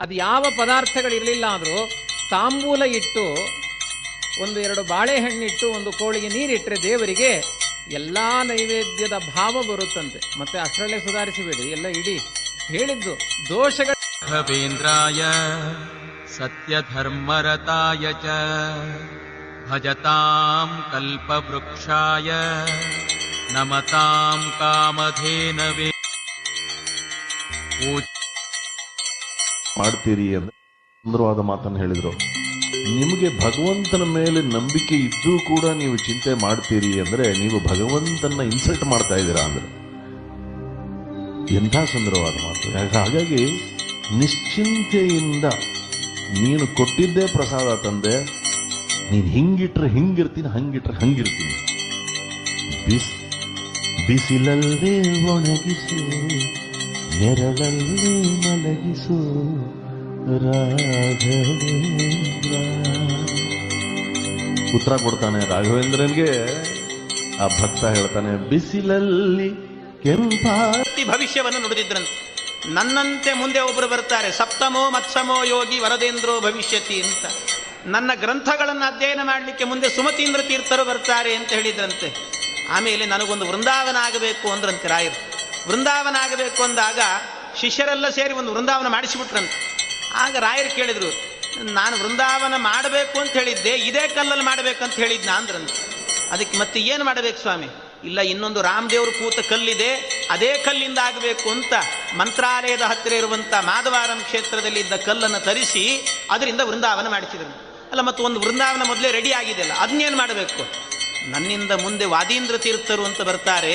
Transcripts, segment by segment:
ಅದು ಯಾವ ಪದಾರ್ಥಗಳಿರಲಿಲ್ಲ ಆದರೂ ತಾಂಬೂಲ ಇಟ್ಟು ಒಂದು 2 ಬಾಳೆಹಣ್ಣಿಟ್ಟು ಒಂದು ಕೋಳಿಗೆ ನೀರಿಟ್ಟರೆ ದೇವರಿಗೆ ಎಲ್ಲ ನೈವೇದ್ಯದ ಭಾವ ಬರುತ್ತಂತೆ. ಮತ್ತೆ ಅಷ್ಟರಲ್ಲೇ ಸುಧಾರಿಸಬೇಡಿ, ಎಲ್ಲ ಇಡೀ ಹೇಳಿದ್ದು ದೋಷಗಳು. ರಾಘವೇಂದ್ರಾಯ ಸತ್ಯಧರ್ಮರತಾಯ ಚ ಭಜತಾಂ ಕಲ್ಪವೃಕ್ಷಾಯ ನಮತಾಂ ಕಾಮಧೇನವೇ. ಮಾಡ್ತೀರಿ ಅಂದ್ರೆ ಸುಂದರವಾದ ಮಾತನ್ನು ಹೇಳಿದ್ರು. ನಿಮಗೆ ಭಗವಂತನ ಮೇಲೆ ನಂಬಿಕೆ ಇದ್ದೂ ಕೂಡ ನೀವು ಚಿಂತೆ ಮಾಡ್ತೀರಿ ಅಂದ್ರೆ ನೀವು ಭಗವಂತನ ಇನ್ಸಲ್ಟ್ ಮಾಡ್ತಾ ಇದ್ದೀರಾ ಅಂದ್ರೆ ಎಂಥ ಸುಂದರವಾದ ಮಾತು. ಹಾಗಾಗಿ ನಿಶ್ಚಿಂತೆಯಿಂದ ನೀನು ಕೊಟ್ಟಿದ್ದೇ ಪ್ರಸಾದ ತಂದೆ, ನೀನು ಹಿಂಗಿಟ್ರೆ ಹಿಂಗಿರ್ತೀನಿ, ಹಂಗಿಟ್ರೆ ಹಂಗಿರ್ತೀನಿ. ಬಿಸಿಲಲ್ಲೇ ಒಣಗಿಸು, ನೆರಳಲ್ಲೇ ಮಲಗಿಸು ರಾಘವೇಂದ್ರ. ಉತ್ತರ ಕೊಡ್ತಾನೆ ರಾಘವೇಂದ್ರನ್ಗೆ. ಆ ಭಕ್ತ ಹೇಳ್ತಾನೆ, ಬಿಸಿಲಲ್ಲಿ ಕೆಂಪಾತಿ ಭವಿಷ್ಯವನ್ನು ನುಡಿದಿದ್ರಂತೆ. ನನ್ನಂತೆ ಮುಂದೆ ಒಬ್ಬರು ಬರ್ತಾರೆ, ಸಪ್ತಮೋ ಮತ್ಸಮೋ ಯೋಗಿ ವರದೇಂದ್ರೋ ಭವಿಷ್ಯತಿ ಅಂತ. ನನ್ನ ಗ್ರಂಥಗಳನ್ನು ಅಧ್ಯಯನ ಮಾಡಲಿಕ್ಕೆ ಮುಂದೆ ಸುಮತೀಂದ್ರ ತೀರ್ಥರು ಬರ್ತಾರೆ ಅಂತ ಹೇಳಿದ್ರಂತೆ. ಆಮೇಲೆ ನನಗೊಂದು ವೃಂದಾವನ ಆಗಬೇಕು ಅಂದ್ರಂತೆ ರಾಯರು. ವೃಂದಾವನ ಆಗಬೇಕು ಅಂದಾಗ ಶಿಷ್ಯರೆಲ್ಲ ಸೇರಿ ಒಂದು ವೃಂದಾವನ ಮಾಡಿಸಿಬಿಟ್ರಂತೆ. ಆಗ ರಾಯರು ಕೇಳಿದ್ರು, ನಾನು ವೃಂದಾವನ ಮಾಡಬೇಕು ಅಂತ ಹೇಳಿದ್ದೆ, ಇದೇ ಕಲ್ಲಲ್ಲಿ ಮಾಡಬೇಕಂತ ಹೇಳಿದ್ನ ಅಂದ್ರಂತೆ. ಅದಕ್ಕೆ ಮತ್ತೆ ಏನು ಮಾಡಬೇಕು ಸ್ವಾಮಿ? ಇಲ್ಲ, ಇನ್ನೊಂದು ರಾಮದೇವರು ಕೂತ ಕಲ್ಲಿದೆ, ಅದೇ ಕಲ್ಲಿಂದ ಆಗಬೇಕು ಅಂತ ಮಂತ್ರಾಲಯದ ಹತ್ತಿರ ಇರುವಂಥ ಮಾಧವಾರಂ ಕ್ಷೇತ್ರದಲ್ಲಿ ಇದ್ದ ಕಲ್ಲನ್ನು ತರಿಸಿ ಅದರಿಂದ ವೃಂದಾವನ ಮಾಡಿಸಿದ್ರು. ಅಲ್ಲ, ಮತ್ತು ಒಂದು ವೃಂದಾವನ ಮೊದಲೇ ರೆಡಿ ಆಗಿದೆಯಲ್ಲ, ಅದನ್ನೇನು ಮಾಡಬೇಕು? ನನ್ನಿಂದ ಮುಂದೆ ವಾದೀಂದ್ರ ತೀರ್ಥರು ಅಂತ ಬರ್ತಾರೆ.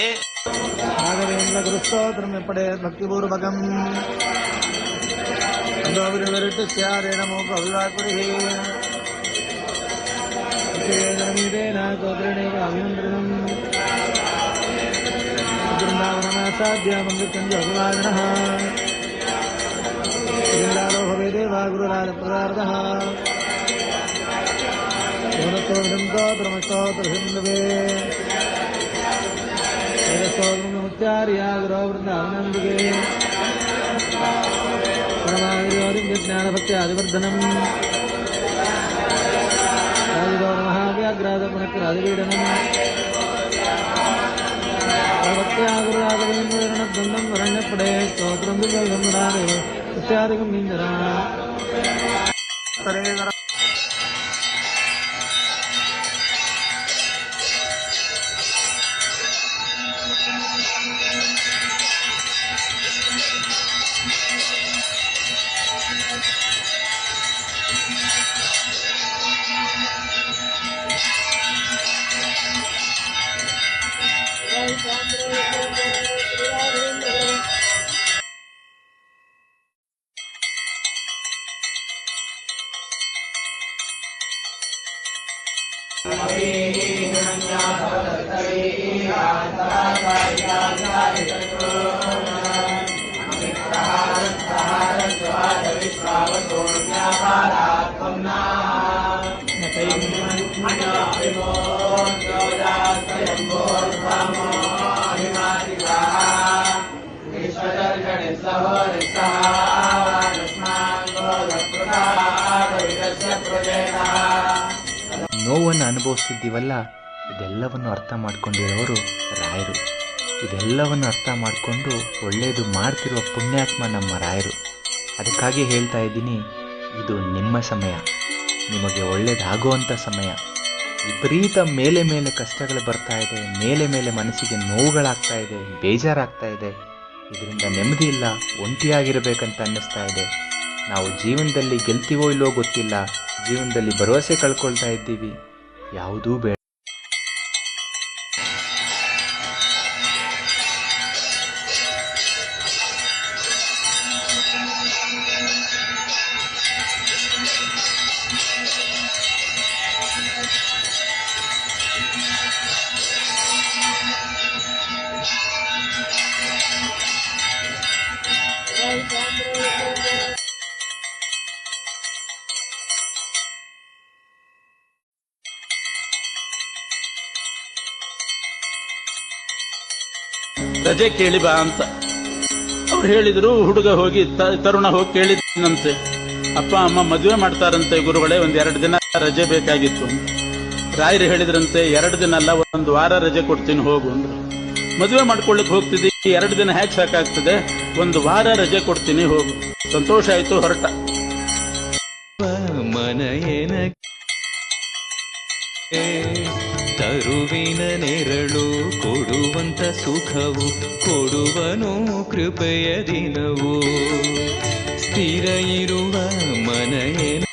ರಾಘವೇಂದ್ರ ಗುರುಸ್ತೋತ್ರಂ ಪಡೆ ಭಕ್ತಿಪೂರ್ವಕಂ ನಮೋ ಕವಿವಾಕುಡಿ ಅಭಿನಂದನಂ ಬೃಂದಾವನಮಾಸಾದ್ಯ ಮಂಗಕಂಜ ಅಭಿವಾದನಃ ಬೃಂದಾಲೋ ಭವೇ ದೇವಾ ಗುರುರಾಜಪ್ರದಾರ್ಧಃ ಸ್ತೋತ್ರಮಸ್ತೋತ್ರಹಿಂದವೇ ಸ್ತೋತ್ರಮುಚ್ಚಾರ್ಯ ಗುರೋ ವೃಂದಾವನಂದಿಗೆ ಜ್ಞಾನಭಕ್ತ್ಯಾದಿವರ್ಧನಂ ಮಹಾವ್ಯಾಘ್ರಾದಪುನಃರಾದಿಪೀಡನಂ ಭಕ್ತ್ಯಾಗುರಾಗವೇಂದ್ರನದ್ವಂದಂ ವರಣ್ಯಪಡೆ ಸ್ತೋತ್ರಂ ಇತ್ಯಾದಿಕಂ ನಿಂಜನ. ನೋವನ್ನು ಅನುಭವಿಸ್ತಿದ್ದೀವಲ್ಲ, ಇದೆಲ್ಲವನ್ನು ಅರ್ಥ ಮಾಡ್ಕೊಂಡಿರೋರು ರಾಯರು. ಇದೆಲ್ಲವನ್ನು ಅರ್ಥ ಮಾಡಿಕೊಂಡು ಒಳ್ಳೆಯದು ಮಾಡ್ತಿರುವ ಪುಣ್ಯಾತ್ಮ ನಮ್ಮ ರಾಯರು. ಅದಕ್ಕಾಗಿ ಹೇಳ್ತಾ ಇದ್ದೀನಿ, ಇದು ನಿಮ್ಮ ಸಮಯ, ನಿಮಗೆ ಒಳ್ಳೆಯದಾಗುವಂಥ ಸಮಯ. ವಿಪರೀತ ಮೇಲೆ ಮೇಲೆ ಕಷ್ಟಗಳು ಬರ್ತಾ ಇದೆ, ಮೇಲೆ ಮೇಲೆ ಮನಸ್ಸಿಗೆ ನೋವುಗಳಾಗ್ತಾ ಇದೆ, ಬೇಜಾರಾಗ್ತಾ ಇದೆ. ಇದರಿಂದ ನೆಮ್ಮದಿ ಇಲ್ಲ, ಒಂಟಿಯಾಗಿರಬೇಕಂತ ಅನ್ನಿಸ್ತಾ ಇದೆ. ನಾವು ಜೀವನದಲ್ಲಿ ಗೆಲ್ತೀವೋ ಇಲ್ಲೋ ಗೊತ್ತಿಲ್ಲ, ಜೀವನದಲ್ಲಿ ಭರವಸೆ ಕಳ್ಕೊಳ್ತಾ ಇದ್ದೀವಿ. ಯಾವುದೂ ಬೇಡ. ರಜೆ ಕೇಳಿ ಬಾ ಅಂತ ಅವ್ರು ಹೇಳಿದ್ರು. ಹುಡುಗ ಹೋಗಿ ತರುಣ ಹೋಗಿ ಕೇಳಿದಂತೆ, ಅಪ್ಪ ಅಮ್ಮ ಮದುವೆ ಮಾಡ್ತಾರಂತೆ ಗುರುಗಳೇ, ಒಂದು 2 ದಿನ ರಜೆ ಬೇಕಾಗಿತ್ತು. ರಾಯರು ಹೇಳಿದ್ರಂತೆ 2 ದಿನ ಅಲ್ಲ, 1 ವಾರ ರಜೆ ಕೊಡ್ತೀನಿ ಹೋಗು ಅಂದ್ರು. ಮದುವೆ ಮಾಡ್ಕೊಳ್ಳಿಕ್ ಹೋಗ್ತಿದ್ದಿ, 2 ದಿನ ಹ್ಯಾಕ್ ಸಾಕಾಗ್ತದೆ, 1 ವಾರ ರಜೆ ಕೊಡ್ತೀನಿ ಹೋಗು. ಸಂತೋಷ ಆಯ್ತು, ಹೊರಟ. ಮನಯನ ತರುವಿನ ನೆರಳು ಕೊಡುವಂತ ಸುಖವು ಕೊಡುವನು ಕೃಪೆಯ ದಿನವು ಸ್ಥಿರ ಇರುವ ಮನಯನ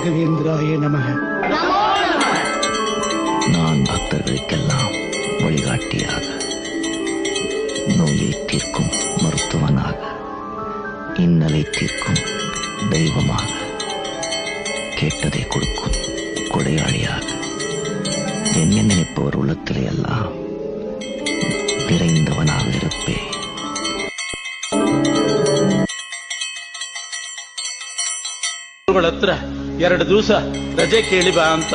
ರಾಘವೇಂದ್ರಾಯ ನಮಃ. நான் பக்தர்களுக்கெல்லாம் வழிகாட்டியாக, நோயை தீர்க்கும் மருத்துவனாக, இன்னலை தீர்க்கும் தெய்வமாக, கேட்டதை கொடுக்கும் கொடையாளியாக, என்னை நினைப்பவர் உள்ளத்திலே எல்லாம் நிறைந்தவனாக இருப்பேன். ಗುರುಗಳ ಹತ್ರ 2 ದಿವಸ ರಜೆ ಕೇಳಿ ಬಾ ಅಂತ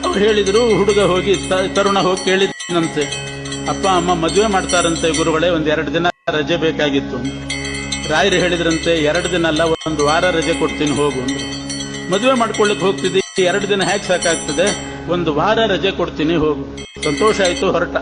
ಅವ್ರು ಹೇಳಿದ್ರು. ಹುಡುಗ ಹೋಗಿ ತರುಣ ಹೋಗಿ ಕೇಳಿದಂತೆ, ಅಪ್ಪ ಅಮ್ಮ ಮದುವೆ ಮಾಡ್ತಾರಂತೆ ಗುರುಗಳೇ, 1-2 ದಿನ ರಜೆ ಬೇಕಾಗಿತ್ತು. ರಾಯರು ಹೇಳಿದ್ರಂತೆ, 2 ದಿನ ಅಲ್ಲ, 1 ವಾರ ರಜೆ ಕೊಡ್ತೀನಿ ಹೋಗು ಅಂದ್ರೆ. ಮದುವೆ ಮಾಡ್ಕೊಳ್ಳಿಕ್ ಹೋಗ್ತಿದ್ದಿ, 2 ದಿನ ಹೇಗೆ ಸಾಕಾಗ್ತದೆ, 1 ವಾರ ರಜೆ ಕೊಡ್ತೀನಿ ಹೋಗು. ಸಂತೋಷ ಆಯ್ತು, ಹೊರಟ.